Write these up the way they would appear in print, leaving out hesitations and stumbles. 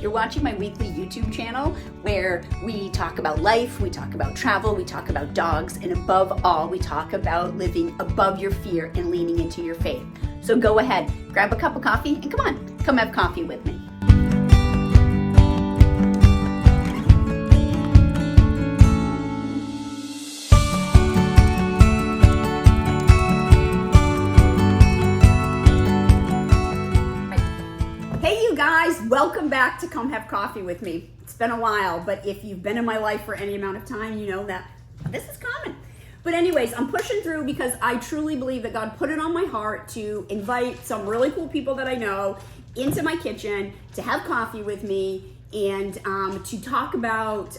You're watching my weekly YouTube channel where we talk about life, we talk about travel, we talk about dogs, and above all, we talk about living above your fear and leaning into your faith. So go ahead, grab a cup of coffee, and come have coffee with me. Hey you guys, welcome back to Come Have Coffee with me. It's been a while, but if you've been in my life for any amount of time, you know that this is common. But anyways, I'm pushing through because I truly believe that God put it on my heart to invite some really cool people that I know into my kitchen to have coffee with me and to talk about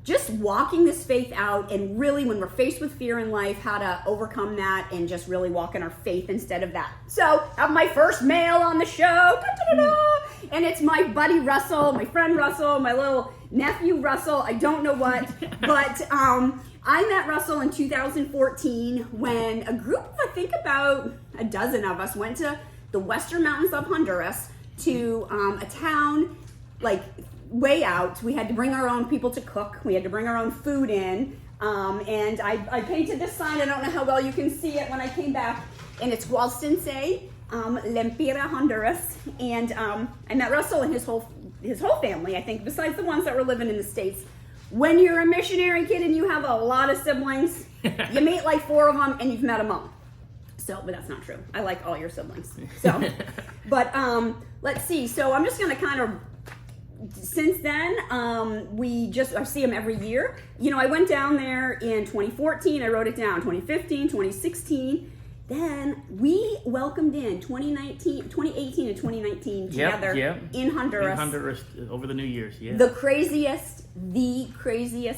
just walking this faith out, and really when we're faced with fear in life, how to overcome that and just really walk in our faith instead of that. So I have my first male on the show, and it's my buddy Russell, my friend Russell, my little nephew Russell, I don't know what, but I met Russell in 2014 when a group of, I think about a dozen of us went to the western mountains of Honduras to a town like way out. We had to bring our own people to cook. We had to bring our own food in. And I painted this sign. I don't know how well you can see it when I came back. And it's Gualstense, Lempira, Honduras. And I met Russell and his whole family, I think, besides the ones that were living in the States. When you're a missionary kid and you have a lot of siblings, you meet like 4 of them and you've met them all. So, but that's not true. I like all your siblings. So, but let's see. So I'm just going to kind of, since then, I see them every year. You know, I went down there in 2014. I wrote it down. 2015, 2016. Then we welcomed in 2018 and 2019 together in Honduras. In Honduras over the New Year's, yeah. The craziest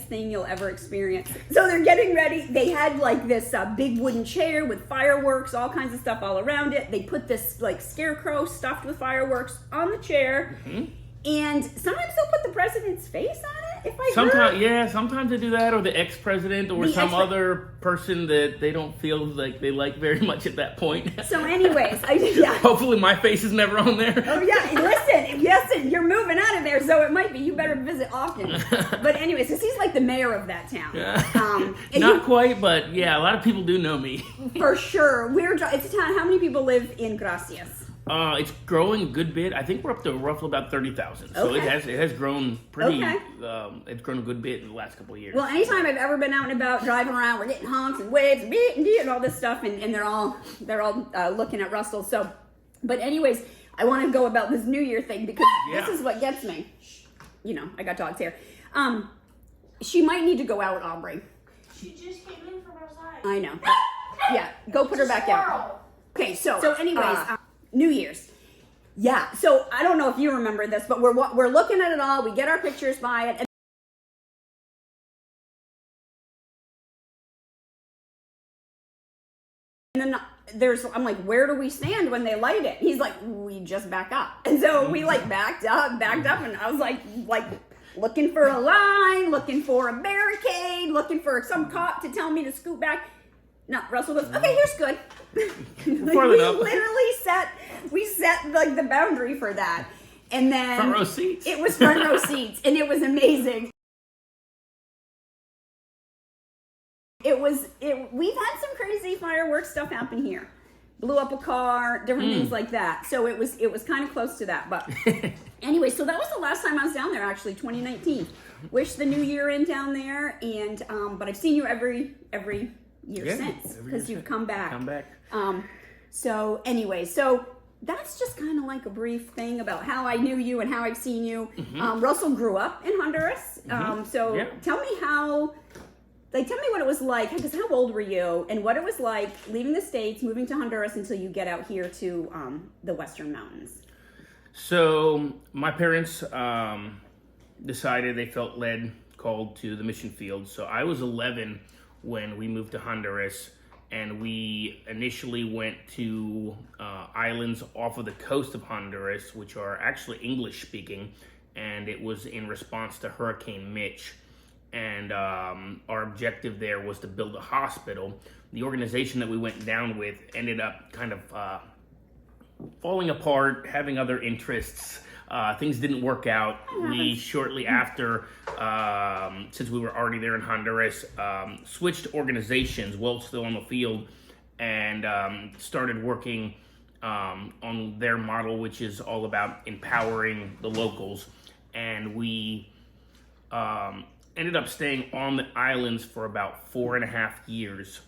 thing you'll ever experience. So they're getting ready. They had like this big wooden chair with fireworks, all kinds of stuff all around it. They put this like scarecrow stuffed with fireworks on the chair. Mm-hmm. And sometimes they'll put the president's face on it, if I heard. Sometimes they do that, or the ex-president, or some other person that they don't feel like they like very much at that point. So anyways, Hopefully my face is never on there. Oh yeah, listen, you're moving out of there, so it might be. You better visit often. But anyways, because he's like the mayor of that town. Not quite, but yeah, a lot of people do know me. For sure. It's a town, how many people live in Gracias? It's growing a good bit. I think we're up to roughly about 30,000. So it has grown pretty. Okay. It's grown a good bit in the last couple of years. Well, anytime I've ever been out and about driving around, we're getting honks and waves and beep and beep and all this stuff, and they're all looking at Russell. So, but anyways, I want to go about this New Year thing because this is what gets me. You know, I got dogs here. She might need to go out, Aubrey. She just came in from outside. I know. Yeah, go put her back out. Okay, so anyways. New Year's. Yeah, so I don't know if you remember this, but we're looking at it all. We get our pictures by it. And then I'm like, where do we stand when they light it? He's like, we just back up. And so we like backed up, and I was like looking for a line, looking for a barricade, looking for some cop to tell me to scoot back. No, Russell goes, okay, here's good. We set like the boundary for that. And then front row seats. It was front row seats, and it was amazing. We've had some crazy fireworks stuff happen here. Blew up a car, different things like that. So it was kind of close to that. But anyway, so that was the last time I was down there, actually, 2019. Wish the new year in down there, and but I've seen you every year since, because you've come back. So anyway, so that's just kind of like a brief thing about how I knew you and how I've seen you. Mm-hmm. Russell grew up in Honduras. Tell me what it was like, because how old were you, and what it was like leaving the States, moving to Honduras until you get out here to the Western Mountains. So my parents decided they felt called to the mission field. So I was 11 when we moved to Honduras, and we initially went to islands off of the coast of Honduras, which are actually English speaking, and it was in response to Hurricane Mitch. And our objective there was to build a hospital. The organization that we went down with ended up kind of falling apart, having other interests, things didn't work out. We shortly after, since we were already there in Honduras, switched organizations while still on the field, and started working on their model, which is all about empowering the locals. And we ended up staying on the islands for about 4.5 years.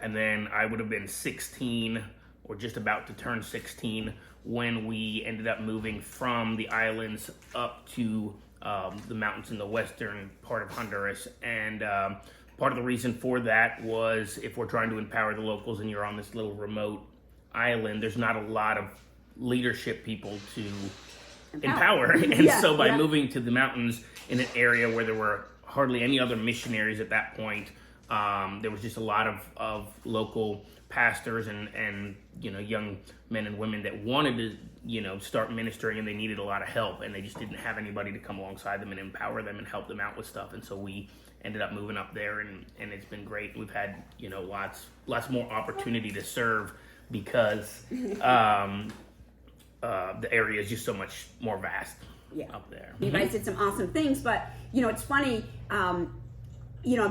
And then I would have been 16 or just about to turn 16 when we ended up moving from the islands up to the mountains in the western part of Honduras. And part of the reason for that was, if we're trying to empower the locals and you're on this little remote island, there's not a lot of leadership people to empower. And so by moving to the mountains in an area where there were hardly any other missionaries at that point, there was just a lot of local pastors and young men and women that wanted to start ministering, and they needed a lot of help, and they just didn't have anybody to come alongside them and empower them and help them out with stuff. And so we ended up moving up there, and it's been great. We've had lots more opportunity to serve because the area is just so much more vast up there. You guys did some awesome things, but it's funny.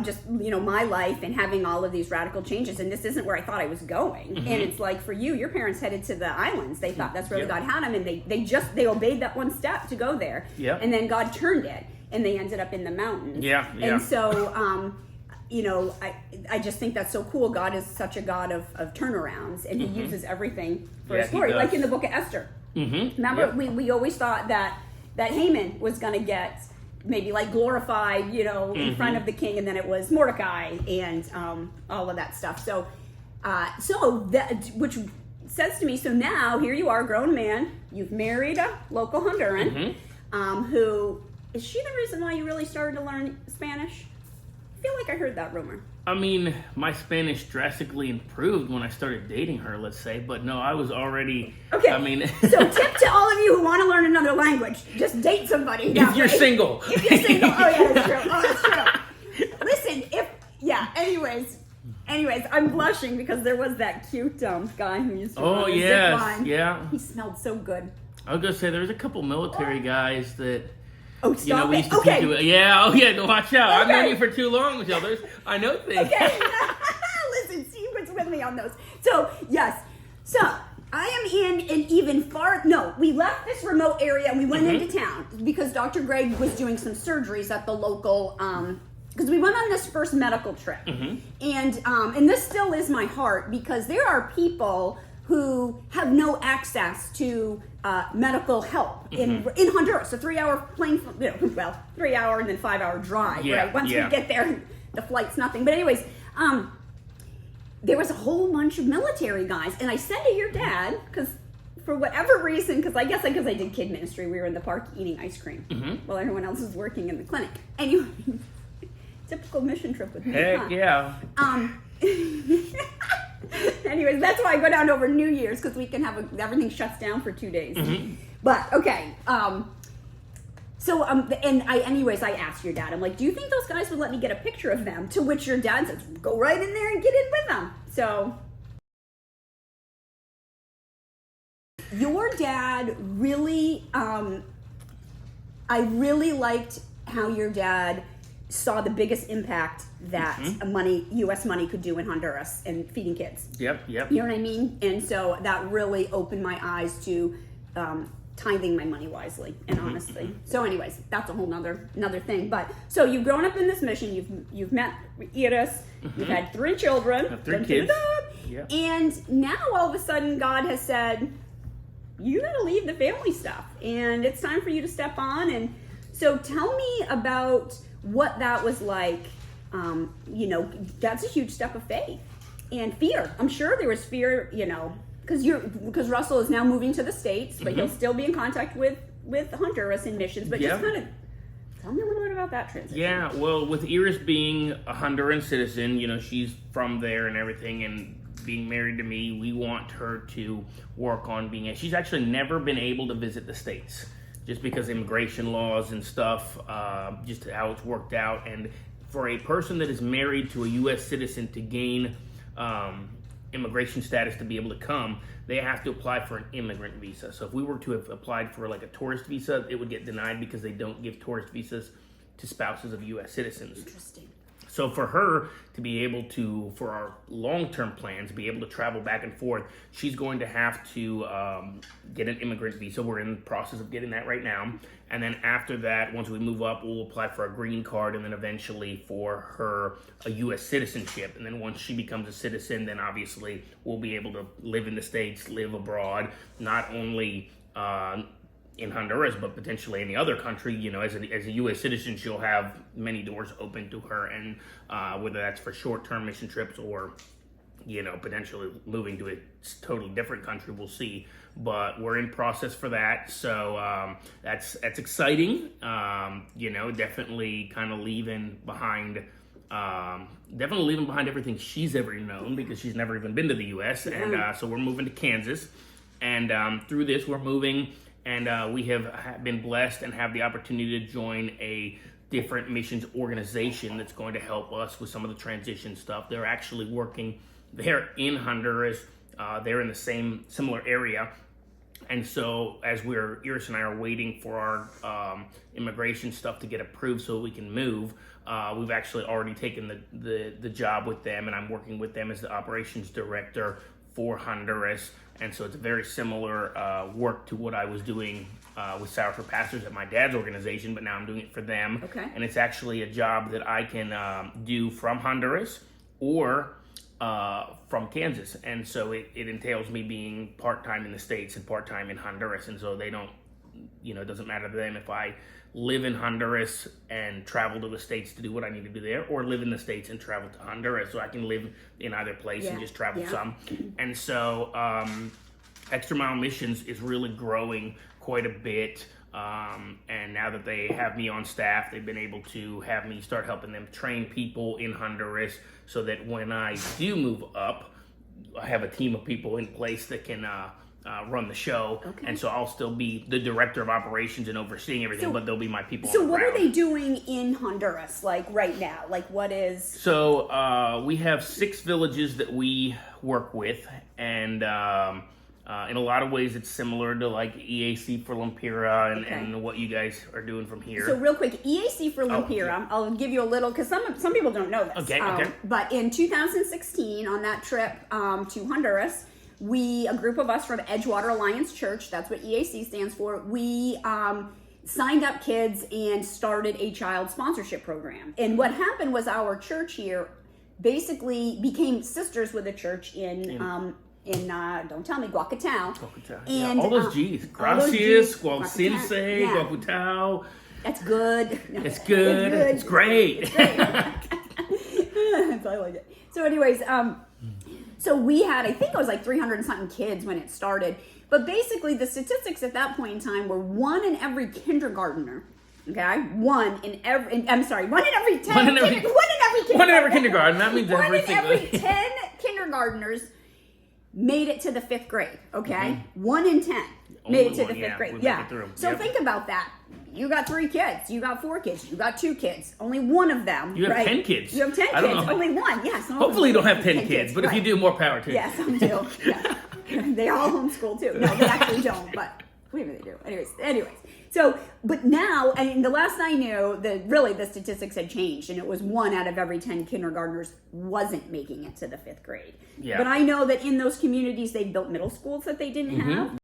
Just my life and having all of these radical changes, and this isn't where I thought I was going. And it's like, for you, your parents headed to the islands. They thought that's where God had them, and they obeyed that one step to go there. And then God turned it, and they ended up in the mountains. And so I just think that's so cool. God is such a God of turnarounds, and He uses everything for His glory. Like in the book of Esther. Remember, we always thought that Haman was going to get maybe like glorified, in front of the king, and then it was Mordecai and all of that stuff. So that, which says to me, so now here you are, a grown man, you've married a local Honduran, who, is she the reason why you really started to learn Spanish? I feel like I heard that rumor. I mean, my Spanish drastically improved when I started dating her, let's say, but no, I was already, okay. I mean. So tip to all of you who want to learn another language, just date somebody. If you're single. If you're single. Oh yeah, that's true. Oh, that's true. Listen, anyways, I'm blushing because there was that cute guy who used to run the zip line. Yeah. He smelled so good. I was going to say, there was a couple military guys that, oh, stop we used to keep doing. Watch out. I've known you for too long, Michelle. I know things. Okay. Listen, secrets with me on those. So, yes. So, I am in an even far... No, we left this remote area and we went into town because Dr. Greg was doing some surgeries at the local... because we went on this first medical trip. And this still is my heart, because there are people who have no access to medical help in Honduras. A 3-hour plane, 3-hour and then 5-hour drive, right? Once we get there, the flight's nothing. But anyways, there was a whole bunch of military guys. And I said to your dad, because for whatever reason, because I did kid ministry, we were in the park eating ice cream while everyone else was working in the clinic. Anyway, typical mission trip with me. Heck yeah. Anyways, that's why I go down over New Year's, because we can have everything shuts down for 2 days. But okay, I asked your dad, I'm like, do you think those guys would let me get a picture of them? To which your dad says, go right in there and get in with them. So your dad really, I really liked how your dad saw the biggest impact that U.S. money could do in Honduras and feeding kids. Yep. You know what I mean? And so that really opened my eyes to tithing my money wisely and honestly. So anyways, that's a whole nother thing. But so you've grown up in this mission, you've met Iris, you've had 3 children. I have 3 kids. Yep. And now all of a sudden God has said, you gotta leave the family stuff and it's time for you to step on. And so tell me about what that was like. That's a huge step of faith and fear. I'm sure there was fear, because Russell is now moving to the States, but he'll still be in contact with Honduras in missions. But just kind of tell me a little bit about that transition. Yeah, well, with Iris being a Honduran citizen, she's from there and everything, and being married to me, we want her to work on she's actually never been able to visit the States, just because immigration laws and stuff, just how it's worked out. And for a person that is married to a U.S. citizen to gain immigration status to be able to come, they have to apply for an immigrant visa. So if we were to have applied for like a tourist visa, it would get denied because they don't give tourist visas to spouses of U.S. citizens. Interesting. So for her to be able to, for our long-term plans, be able to travel back and forth, she's going to have to get an immigrant visa. We're in the process of getting that right now. And then after that, once we move up, we'll apply for a green card and then eventually for her a U.S. citizenship. And then once she becomes a citizen, then obviously we'll be able to live in the States, live abroad, not only in Honduras, but potentially any other country. You know, as a U.S. citizen, she'll have many doors open to her, and whether that's for short-term mission trips or, you know, potentially moving to a totally different country, we'll see. But we're in process for that, so that's exciting. You know, definitely kind of leaving behind everything she's ever known, because she's never even been to the U.S. And so we're moving to Kansas, and through this we're moving. And we have been blessed and have the opportunity to join a different missions organization that's going to help us with some of the transition stuff. They're actually working there in Honduras. They're in the similar area. And so as Iris and I are waiting for our immigration stuff to get approved so we can move, we've actually already taken the job with them, and I'm working with them as the operations director for Honduras. And so it's a very similar work to what I was doing with Sowers for Pastors at my dad's organization, but now I'm doing it for them. Okay. And it's actually a job that I can do from Honduras or from Kansas. And so it entails me being part-time in the States and part-time in Honduras. And so they don't, you know, it doesn't matter to them if I live in Honduras and travel to the States to do what I need to do there, or live in the States and travel to Honduras. So I can live in either place and just travel some. And so Extra Mile Missions is really growing quite a bit. And now that they have me on staff, they've been able to have me start helping them train people in Honduras, so that when I do move up, I have a team of people in place that can run the show. Okay. And so I'll still be the director of operations and overseeing everything, but they'll be my people So on the what ground. are they doing in Honduras, like right now? Like what is... So we have 6 villages that we work with, and in a lot of ways it's similar to like EAC for Lempira and what you guys are doing from here. So real quick, EAC for Lempira, I'll give you a little, because some people don't know this. Okay. But in 2016, on that trip to Honduras, a group of us from Edgewater Alliance Church, that's what EAC stands for, we signed up kids and started a child sponsorship program. And what happened was our church here basically became sisters with a church in don't tell me, Guacatao. And all those G's. Gracias, Gualcinse, Guacutao. That's good. It's good. It's great. That's I like it. So anyways, so we had, I think it was like 300 and something kids when it started. But basically the statistics at that point in time were 1 in every kindergartner. Okay, 1 in every 10. 1 in every kindergarten. That means 1 in every 10 kindergartners made it to the 5th grade. Okay, 1 in 10 made it to the 5th grade. Yeah. So think about that. You got 3 kids. You got 4 kids. You got 2 kids. Only one of them. You have 10 kids. You have 10 kids. Only one. Yes. Hopefully you don't have 10 kids, but if you do, more power to you. Yes, some do. Yeah. They all homeschool too. No, they actually don't, but maybe they do. Anyways. So, but now, and the last I knew, the statistics had changed, and it was 1 out of every 10 kindergartners wasn't making it to the 5th grade. Yeah. But I know that in those communities, they built middle schools that they didn't have.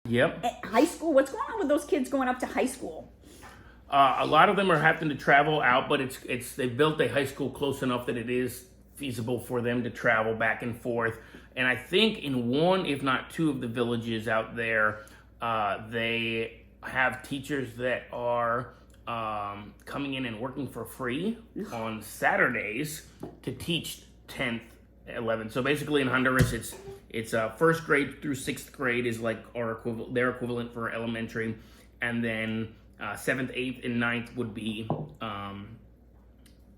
Yep. At high school, what's going on with those kids going up to high school? A lot of them are having to travel out, but they've built a high school close enough that it is feasible for them to travel back and forth. And I think in 1, if not 2 of the villages out there, they have teachers that are coming in and working for free on Saturdays to teach 10th, 11th. So basically in Honduras, it's 1st grade through 6th grade is like their equivalent for elementary, and then 7th, 8th, and 9th would be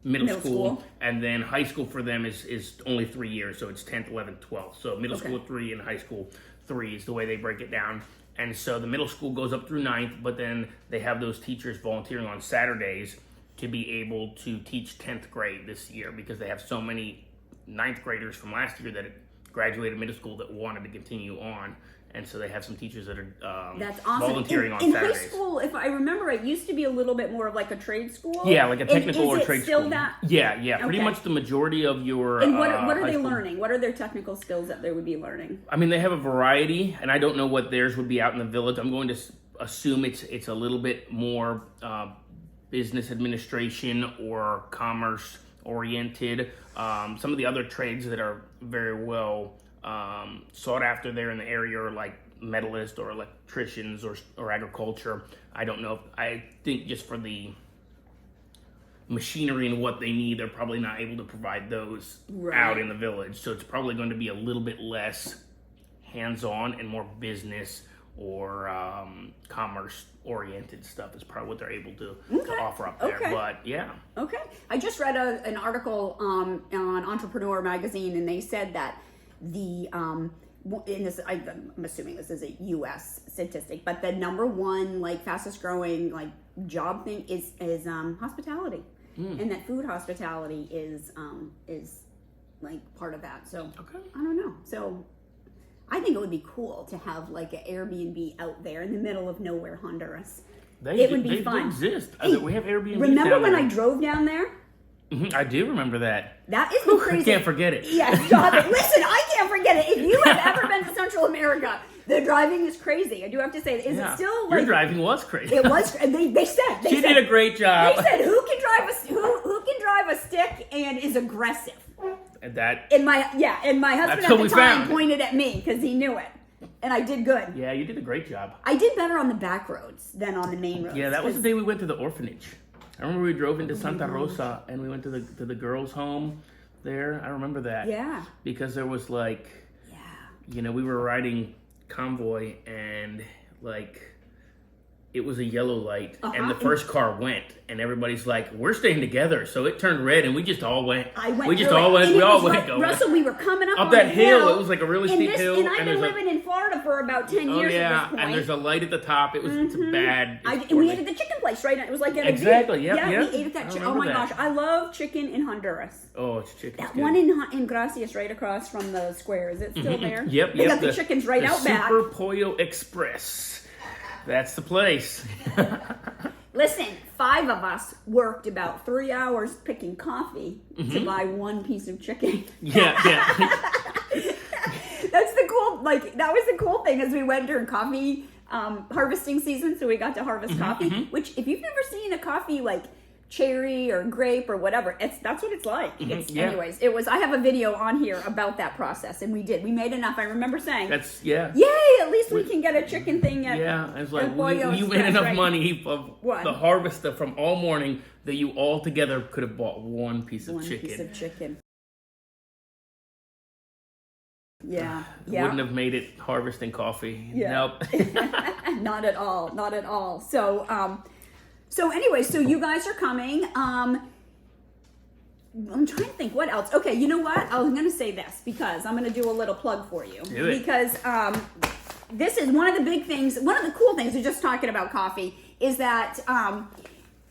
middle school, and then high school for them is only 3 years, so it's 10th, 11th, 12th. So middle school 3 and high school 3 is the way they break it down. And so the middle school goes up through 9th, but then they have those teachers volunteering on Saturdays to be able to teach 10th grade this year because they have so many 9th graders from last year that graduated middle school that wanted to continue on. And so they have some teachers that are That's awesome. volunteering on in Saturdays. High school, if I remember, it used to be a little bit more of like a trade school. Yeah, like a technical or is trade it still school. That? Yeah. Pretty Okay. much the majority of your And what are high they school- learning? What are their technical skills that they would be learning? I mean, they have a variety, and I don't know what theirs would be out in the village. I'm going to assume it's a little bit more business administration or commerce oriented. Some of the other trades that are very well sought after there in the area are like metallist or electricians or agriculture. I don't know. I think just for the machinery and what they need, they're probably not able to provide those out in the village. So it's probably going to be a little bit less hands-on and more business or commerce oriented stuff is probably what they're able to offer up there. Okay. But yeah. Okay. I just read an article on Entrepreneur Magazine, and they said that in this, I'm assuming this is a U.S. statistic, but the number one fastest growing job thing is hospitality, and that food hospitality is part of that. So I don't know. So I think it would be cool to have an Airbnb out there in the middle of nowhere, Honduras. It would be fun. They exist. Hey, we have Airbnb. Remember when I drove down there? I do remember that. That is the crazy. I can't forget it. Yes, Jonathan. Listen, I can't forget it. If you have ever been to Central America, the driving is crazy. I do have to say, is it still your driving was crazy? It was. They said She did a great job. They said who can drive a stick and is aggressive. And that. And my husband at the time pointed at me because he knew it, and I did good. Yeah, you did a great job. I did better on the back roads than on the main roads. Yeah, that was the day we went to the orphanage. I remember we drove into Santa Rosa and we went to the girls' home there. I remember that. Yeah. Because there was we were riding convoy and it was a yellow light and the first car went and everybody's like, we're staying together. So it turned red and we just all went. We all went going. Russell, we were coming up on that the hill. It was like a really steep hill. And I've been living in Florida for about 10 years at this point. And there's a light at the top. It was it's bad. And we ate at the chicken place, right? It was like at a Exactly, yeah, yep. we ate at that chicken. Oh my gosh, I love chicken in Honduras. Oh, it's chicken. That one in Gracias, right across from the square. Is it still there? Yep. They got the chickens right out back. Super Pollo Express. That's the place. Listen, 5 of us worked about 3 hours picking coffee to buy one piece of chicken. Yeah. That's the cool, that was the cool thing as we went during coffee harvesting season. So we got to harvest coffee, which if you've never seen a coffee cherry or grape or whatever, that's what it's like. Anyways, I have a video on here about that process, and we made enough. I remember saying, yay, at least we can get a chicken thing at it's like Pollo you made Express, enough right? money of the harvest from all morning that you all together could have bought one piece of chicken. Yeah. Wouldn't have made it harvesting coffee. Yeah. Nope. Not at all. So anyway, so you guys are coming. I'm trying to think what else. Okay, you know what? I'm going to say this because I'm going to do a little plug for you. Do it. Because this is one of the big things, one of the cool things, we're just talking about coffee, is that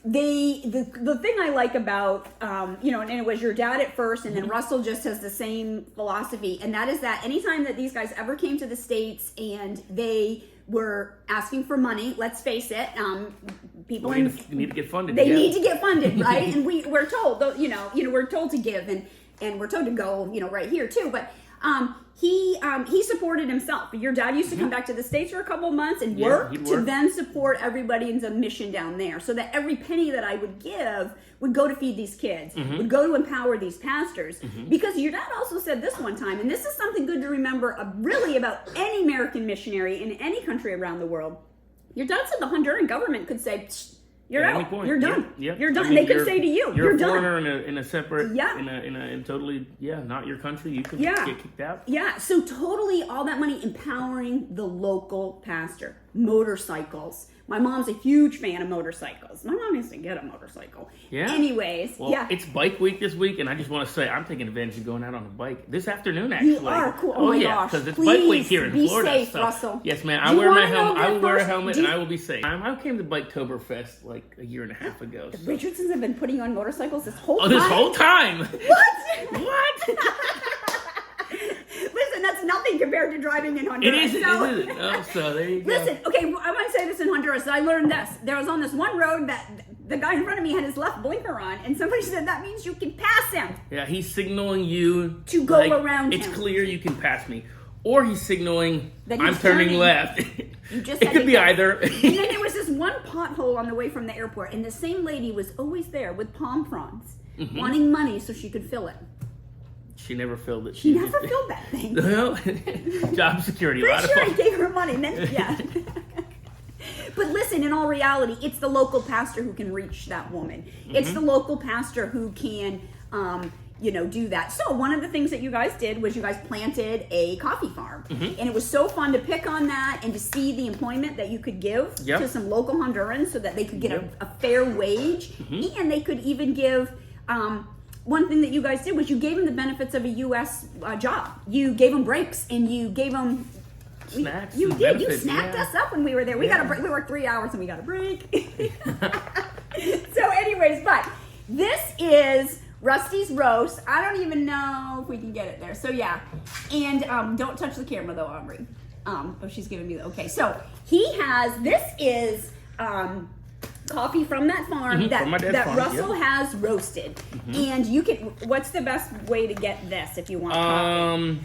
the thing I like about, and it was your dad at first, and then Russell just has the same philosophy, and that is that anytime that these guys ever came to the States and they were asking for money, let's face it, people need to get funded. They need to get funded, right? And we're told, we're told to give, and we're told to go, right here too. But he supported himself. Your dad used to come back to the States for a couple of months and work to then support everybody in the mission down there, so that every penny that I would give would go to feed these kids, would go to empower these pastors. Because your dad also said this one time, and this is something good to remember really about any American missionary in any country around the world. Your dad said the Honduran government could say, you're out. You're done. You're done. They could say to you, you're done. a foreigner in a separate, in totally, not your country. You could get kicked out. Yeah. So totally all that money empowering the local pastor. motorcycles. My mom's a huge fan of motorcycles. My mom needs to get a motorcycle. Yeah. Anyways, Well, yeah. it's bike week this week, and I just want to say I'm taking advantage of going out on a bike this afternoon. Actually, You are cool. Oh my yeah, gosh. because it's Please bike week here in be Florida. safe, so, Russell. Yes, man. Do I you wear my wanna know helmet. I that will wear a first- helmet, do and you- I will be safe. I came to Biketoberfest like a year and a half ago. So. Richardsons have been putting you on motorcycles this whole Oh, time. this whole time. What? What? Listen, that's nothing compared to driving in It Honduras. isn't. so- It isn't. Oh, so there you go. Listen, okay, I want to say this in Honduras. I learned this. There was on this one road that the guy in front of me had his left blinker on, and somebody said that means you can pass him. Yeah, he's signaling you To go around It's him. clear you can pass me, or he's signaling That I'm he's turning turning. left. You just it had could to be go. either. And then there was this one pothole on the way from the airport, and the same lady was always there with palm fronds, wanting money so she could fill it. She never filled it. She never filled that thing. Well, job security. A Pretty lot of sure I fun. gave her money. And then, yeah. But listen, in all reality, it's the local pastor who can reach that woman. It's the local pastor who can, do that. So one of the things that you guys did was you guys planted a coffee farm. And it was so fun to pick on that and to see the employment that you could give Yep. to some local Hondurans so that they could get Yep. a fair wage. And they could even give... one thing that you guys did was you gave them the benefits of a U.S. Job. You gave them breaks and you gave them Snacks You and did. You benefits, snacked yeah. us up when we were there. We got a break. We worked 3 hours and we got a break. So, anyways, but this is Rusty's roast. I don't even know if we can get it there. So yeah, and don't touch the camera though, Aubrey. Oh, she's giving me the okay. So he has. This is. Coffee from that farm from my dad's that farm, Russell yep. has roasted, and you can. What's the best way to get this if you want coffee?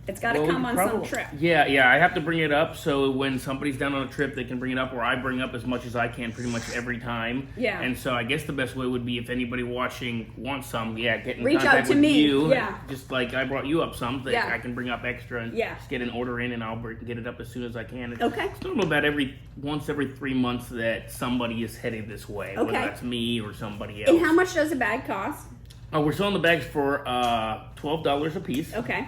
It's got to Well, come on some trip. Yeah, I have to bring it up so when somebody's down on a trip, they can bring it up, or I bring up as much as I can pretty much every time. Yeah. And so I guess the best way would be if anybody watching wants some, get in Reach contact out to with me, you. yeah. Just like I brought you up some that Yeah. I can bring up extra and Yeah. just get an order in and I'll get it up as soon as I can. Okay. It's normal about once every 3 months that somebody is headed this way, Okay. whether that's me or somebody else. And how much does a bag cost? Oh, we're selling the bags for $12 a piece. Okay.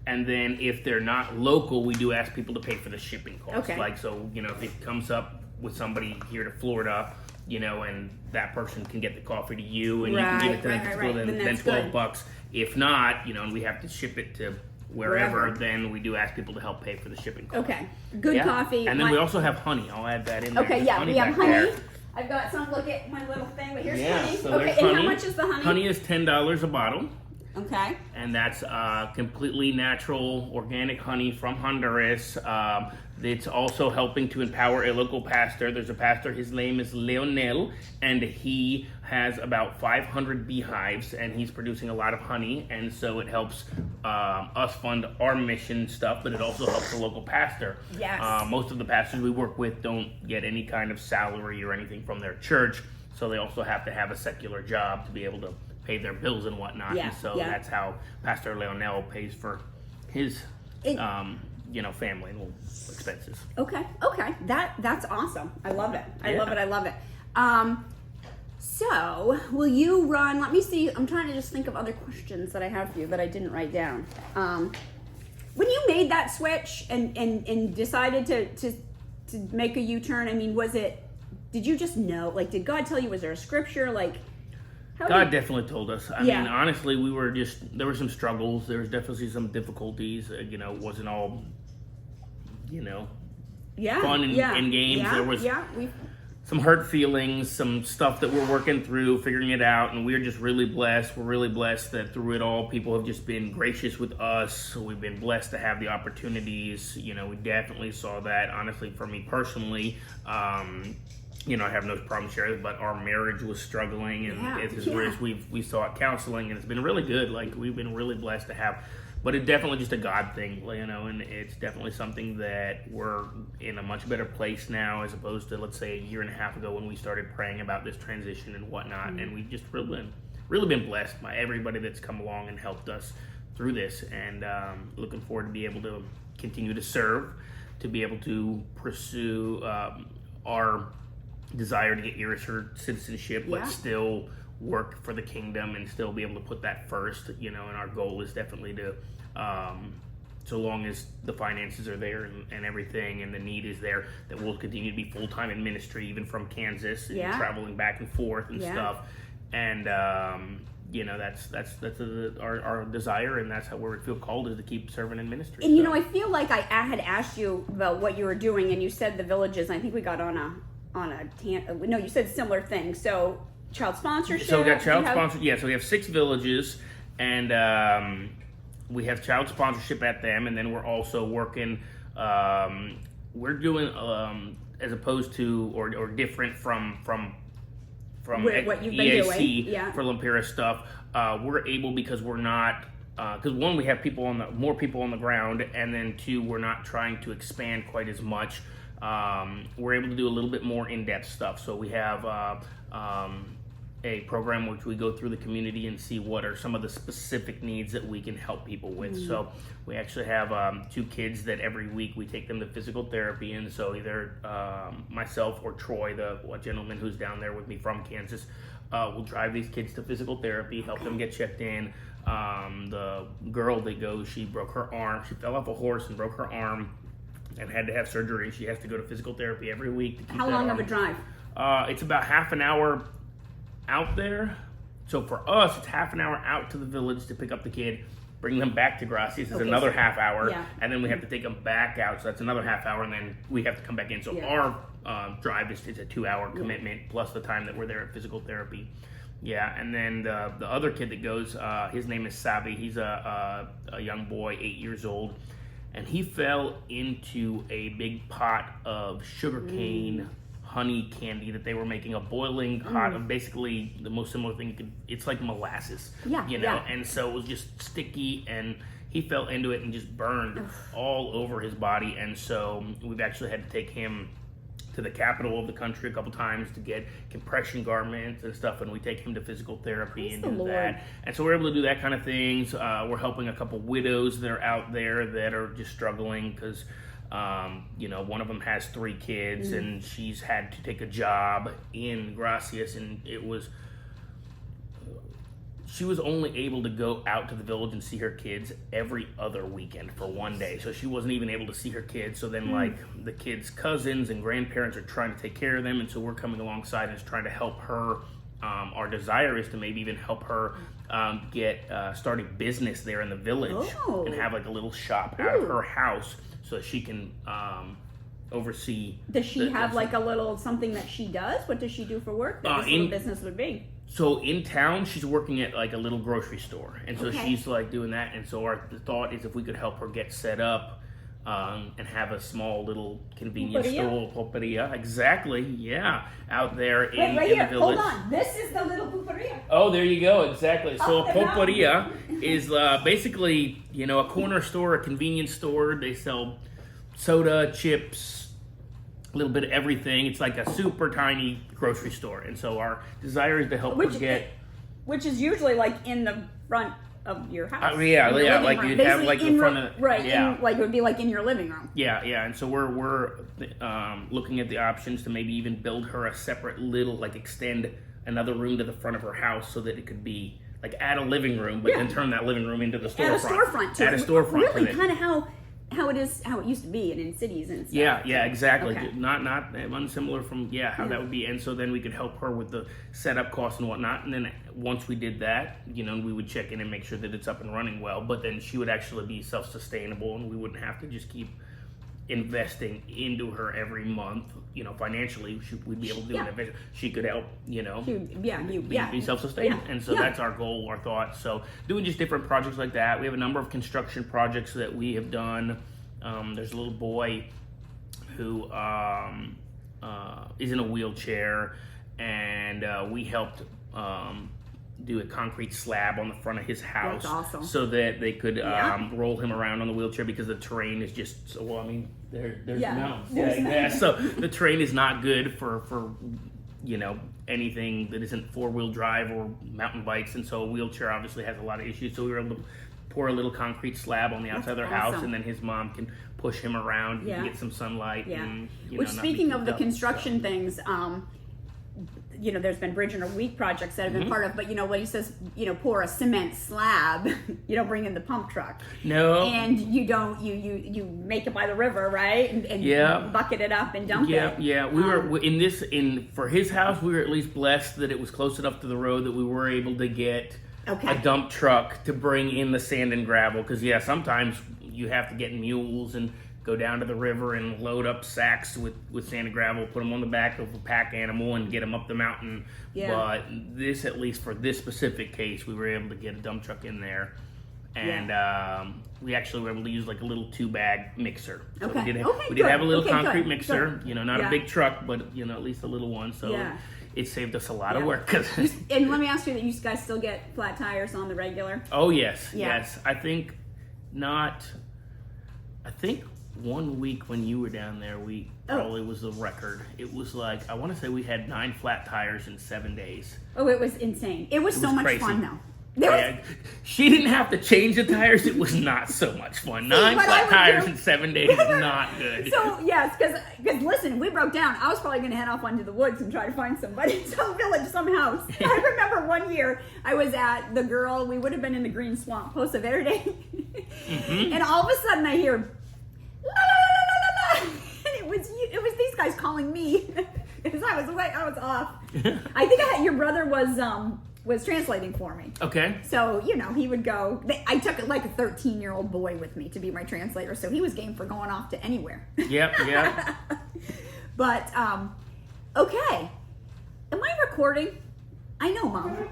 And then if they're not local, we do ask people to pay for the shipping costs. Okay. Like, so, if it comes up with somebody here to Florida, and that person can get the coffee to you and you can give it to them Right, for right. then Then that's $12. good. If not, and we have to ship it to wherever, Wherever. then we do ask people to help pay for the shipping costs. Okay. Good Yeah. coffee. And then we also have honey. I'll add that in there. Okay, There's yeah, we have back honey. there. I've got some. Look at my little thing, but here's Yeah, honey. so Okay, there's and honey. how much is the honey? Honey is $10 a bottle. Okay. And that's completely natural, organic honey from Honduras. It's also helping to empower a local pastor. There's a pastor, his name is Leonel, and he has about 500 beehives, and he's producing a lot of honey, and so it helps us fund our mission stuff, but it also helps the local pastor. Yes. Most of the pastors we work with don't get any kind of salary or anything from their church, so they also have to have a secular job to be able to pay their bills and whatnot. Yeah, And so yeah. that's how Pastor Leonel pays for his, family and expenses. Okay. That's awesome. I love it. I Yeah. love it. So, will you run? Let me see. I'm trying to just think of other questions that I have for you that I didn't write down. When you made that switch and decided to make a U-turn, I mean, did you just know? Like, did God tell you? Was there a scripture? Like, how God definitely told us. I Yeah. mean, honestly, there were some struggles. There was definitely some difficulties. It wasn't all, yeah, fun and games. Yeah, There was we some hurt feelings, some stuff that we're working through, figuring it out, and we're just really blessed. We're really blessed that through it all, people have just been gracious with us. We've been blessed to have the opportunities. We definitely saw that. Honestly, for me personally, I have no problem sharing, but our marriage was struggling, and as we sought counseling, and it's been really good. Like, we've been really blessed to have. But it's definitely just a God thing, and it's definitely something that we're in a much better place now as opposed to, let's say, a year and a half ago when we started praying about this transition and whatnot. And we've just really been blessed by everybody that's come along and helped us through this. And looking forward to be able to continue to serve, to be able to pursue our desire to get Irish citizenship, but still work for the kingdom and still be able to put that first, and our goal is definitely to so long as the finances are there and everything and the need is there, that we'll continue to be full-time in ministry, even from Kansas, and Yeah. traveling back and forth and Yeah. stuff. And that's our desire, and that's how we feel called, is to keep serving in ministry. And you So- know, I feel like I had asked you about what you were doing, and you said the villages. I think we got no, you said similar things. So child sponsorship. So we got child you have- sponsorship. Yeah, so we have 6 villages, and we have child sponsorship at them, and then we're also working. We're doing as opposed to or different from What you've been EAC doing, yeah. for Lampira stuff. We're able, because we're not. Because one, we have more people on the ground, and then 2, we're not trying to expand quite as much. We're able to do a little bit more in-depth stuff. So we have a program which we go through the community and see what are some of the specific needs that we can help people with. So we actually have 2 kids that every week we take them to physical therapy, and so either myself or Troy, the gentleman who's down there with me from Kansas, will drive these kids to physical therapy, help them get checked in. The girl that goes, she broke her arm. She fell off a horse and broke her arm and had to have surgery. She has to go to physical therapy every week to keep How that long arm. of a drive? It's about half an hour out there. So for us, it's half an hour out to the village to pick up the kid, bring them back to Gracias. It's Okay, another so- half hour, yeah. and then we have to take them back out. So that's another half hour, and then we have to come back in. So Yeah. our drive is a 2-hour commitment plus the time that we're there at physical therapy. Yeah, and then the other kid that goes, his name is Savi. He's a young boy, 8 years old, and he fell into a big pot of sugarcane honey candy that they were making, a boiling pot of basically the most similar thing you could. It's like molasses, Yeah, you know, yeah. and so it was just sticky, and he fell into it and just burned all over his body, and so we've actually had to take him to the capital of the country a couple times to get compression garments and stuff, and we take him to physical therapy Praise and the do Lord. that. And so we're able to do that kind of things. We're helping a couple widows that are out there that are just struggling because, one of them has 3 kids, and she's had to take a job in Gracias, and she was only able to go out to the village and see her kids every other weekend for one day. So she wasn't even able to see her kids. So then the kids' cousins and grandparents are trying to take care of them. And so we're coming alongside and just trying to help her. Our desire is to maybe even help her get start a business there in the village and have like a little shop out of her house so that she can oversee. Does she have like a little something that she does? What does she do for work that this little business would be? So in town, she's working at like a little grocery store, and so Okay. she's like doing that. And so our thought is if we could help her get set up and have a small little convenience Pulperia? store, pulperia, exactly, yeah, out there in, Wait, right in here. the village. Hold on. This is the little pulperia. Oh, there you go, exactly. So Up a and down. pulperia is basically, a corner store, a convenience store. They sell soda, chips, a little bit of everything. It's like a super tiny grocery store, and so our desire is to help her get. Which is usually like in the front of your house. Yeah, In your yeah, living like room. you'd have, Basically like, the in front ro- of- right, yeah. like it would be like in your living room. Yeah, and so we're looking at the options to maybe even build her a separate little, like extend another room to the front of her house so that it could be like add a living room, but Yeah. then turn that living room into the storefront. At a storefront too. Add a storefront. Really, to it. kind of how it used to be in cities and stuff. Yeah, exactly. Okay. Not unsimilar from how that would be, and so then we could help her with the setup costs and whatnot. And then once we did that, we would check in and make sure that it's up and running well. But then she would actually be self-sustainable, and we wouldn't have to just keep investing into her every month. Financially, we'd be able to do it. She could help. Be self-sustaining, Yeah. and so that's our goal, our thought. So doing just different projects like that. We have a number of construction projects that we have done. There's a little boy who is in a wheelchair, and we helped do a concrete slab on the front of his house. That's awesome. So that they could Yeah. roll him around on the wheelchair because the terrain is just so. Well, I mean, there's Yeah. mountains. There's Yeah. So the terrain is not good for anything that isn't 4-wheel drive or mountain bikes, and so a wheelchair obviously has a lot of issues. So we were able to pour a little concrete slab on the outside of their house, awesome. and then his mom can push him around, he Yeah. can get some sunlight. Yeah. And, Which, not be speaking of cooped the up. construction things, there's been bridge and week projects that I've been part of, but when he says, pour a cement slab, you don't bring in the pump truck. No. And you don't, you make it by the river, right? And bucket it up and dump it. Yeah. We were for his house, we were at least blessed that it was close enough to the road that we were able to get a dump truck to bring in the sand and gravel. Because sometimes you have to get mules and go down to the river and load up sacks with sand and gravel, put them on the back of a pack animal and get them up the mountain. Yeah. But this, at least for this specific case, we were able to get a dump truck in there. And we actually were able to use like a little 2-bag mixer. So we did have a little concrete mixer, not a big truck, but at least a little one. So it saved us a lot of work. And let me ask you that you guys still get flat tires on the regular? Oh, yes. Yes. I think 1 week when you were down there, we probably was the record. It was like, I want to say we had 9 flat tires in 7 days. Oh, it was insane. It was so much crazy. Fun, though. She didn't have to change the tires. It was not so much fun. 9 flat tires in 7 days is not good. So, yes, because listen, we broke down. I was probably going to head off onto the woods and try to find somebody, some village, some house. I remember one year I was at the girl, we would have been in the Green Swamp, Posa Verde. And all of a sudden I hear, la, la, la, la, la, la. And it was these guys calling me because I was away. I was off. I think your brother was translating for me. Okay. So, he would go. I took like a 13-year-old boy with me to be my translator, so he was game for going off to anywhere. Yeah. But, okay. Am I recording? I know, Mom.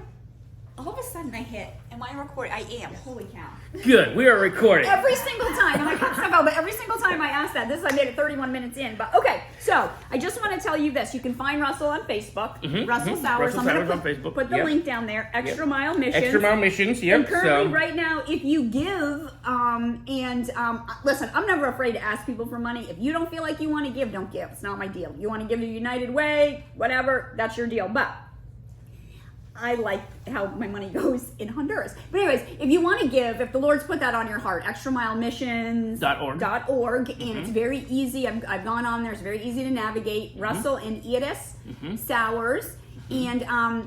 All of a sudden I hit, am I recording? I am. Holy cow. Good, we are recording. Every single time, and I can't stop out, but every single time I ask that, I made it 31 minutes in, but okay, so I just want to tell you this. You can find Russell on Facebook, Russell Sowers. Russell Sowers on Facebook. Put the link down there, Extra Mile Missions. Extra Mile Missions, yep. And currently, right now, if you give, listen, I'm never afraid to ask people for money. If you don't feel like you want to give, don't give. It's not my deal. You want to give to United Way, whatever, that's your deal, but I like how my money goes in Honduras. But anyways, if you want to give, if the Lord's put that on your heart, extramilemissions.org, and it's very easy. I've gone on there. It's very easy to navigate. Russell and Iris Sowers, and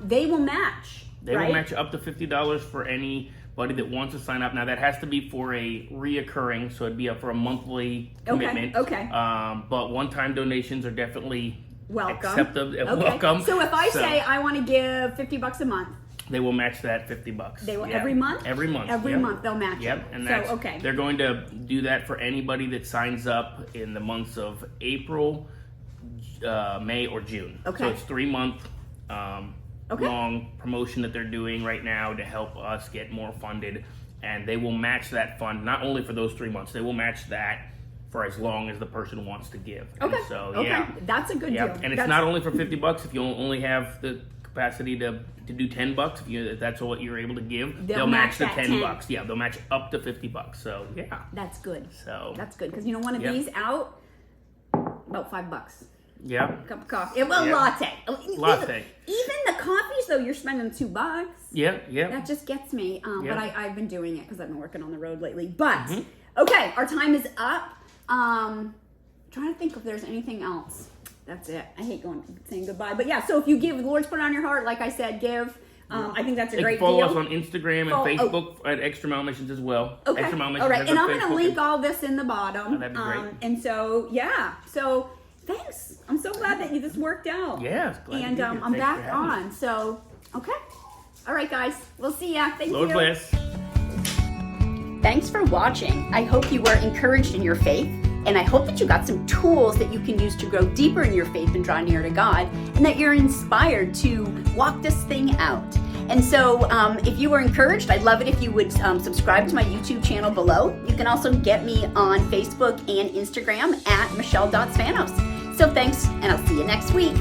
they will match. They will match up to $50 for anybody that wants to sign up. Now, that has to be for a reoccurring, so it'd be up for a monthly commitment. Okay. But one-time donations are definitely welcome. Welcome. So if I say I want to give $50 a month, they will match that $50. They will every month. Every month. Every month they'll match. Yep. And that's they're going to do that for anybody that signs up in the months of April, May, or June. Okay. So it's 3-month long promotion that they're doing right now to help us get more funded, and they will match that fund not only for those 3 months. They will match that for as long as the person wants to give. Okay. And so, that's a good deal. And it's not only for $50. If you only have the capacity to do $10, if that's what you're able to give, they'll match the $10. Yeah, they'll match up to $50. So that's good. So that's good because one of these out about $5. Yeah. Cup of coffee. Latte. Latte. Even the coffees though, you're spending $2. Yeah. That just gets me. But I've been doing it because I've been working on the road lately. But okay, our time is up. Trying to think if there's anything else. That's it. I hate saying goodbye. But so if you give, the Lord's put it on your heart, like I said, give. I think that's a great deal. Follow us on Instagram and Facebook at Extra Mile Missions as well. Okay. Extra Mile Missions. All right. And I'm going to link all this in the bottom. Oh, that'd be great. And so, So thanks. I'm so glad that this worked out. Yeah. And I'm back on. So, okay. All right, guys. We'll see ya. Thank you. Lord bless. Thanks for watching. I hope you were encouraged in your faith, and I hope that you got some tools that you can use to grow deeper in your faith and draw near to God, and that you're inspired to walk this thing out. And so if you were encouraged, I'd love it if you would subscribe to my YouTube channel below. You can also get me on Facebook and Instagram at Michelle.Spanos. So thanks, and I'll see you next week.